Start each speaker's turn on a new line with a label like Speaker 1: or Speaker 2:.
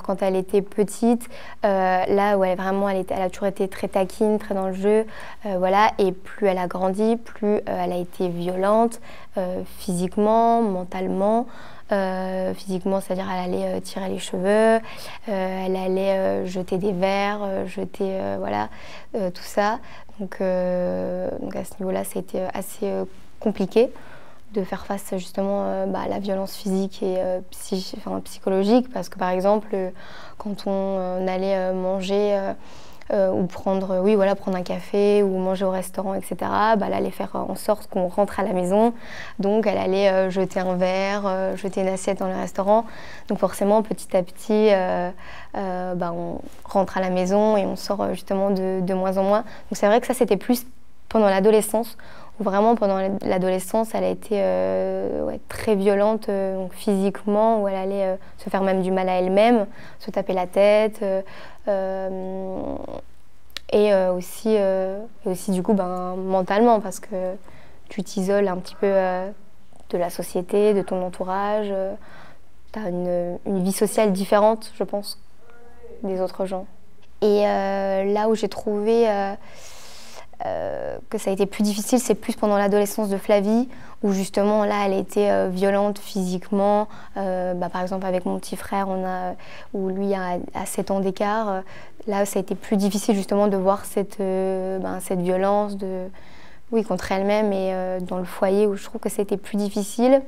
Speaker 1: quand elle était petite, là où vraiment elle a toujours été très taquine, très dans le jeu, voilà. Et plus elle a grandi, plus elle a été violente, physiquement, mentalement. Physiquement, c'est-à-dire elle allait tirer les cheveux, elle allait jeter des verres, jeter voilà, tout ça. Donc à ce niveau-là, ça a été assez compliqué de faire face justement à la violence physique et psychologique, parce que par exemple, quand on allait manger ou prendre, oui, voilà, prendre un café ou manger au restaurant, etc., elle allait faire en sorte qu'on rentre à la maison. Donc elle allait jeter un verre, jeter une assiette dans le restaurant. Donc forcément, petit à petit, on rentre à la maison et on sort justement de moins en moins. Donc c'est vrai que ça, c'était plus pendant l'adolescence, où vraiment pendant l'adolescence, elle a été très violente donc physiquement, où elle allait se faire même du mal à elle-même, se taper la tête. Et aussi du coup mentalement, parce que tu t'isoles un petit peu de la société, de ton entourage. Tu as une vie sociale différente, je pense, des autres gens. Et là où j'ai trouvé que ça a été plus difficile, c'est plus pendant l'adolescence de Flavie, où justement là elle était violente physiquement. Par exemple avec mon petit frère, où lui a 7 ans d'écart, là ça a été plus difficile justement de voir cette violence contre elle-même et dans le foyer, où je trouve que c'était plus difficile.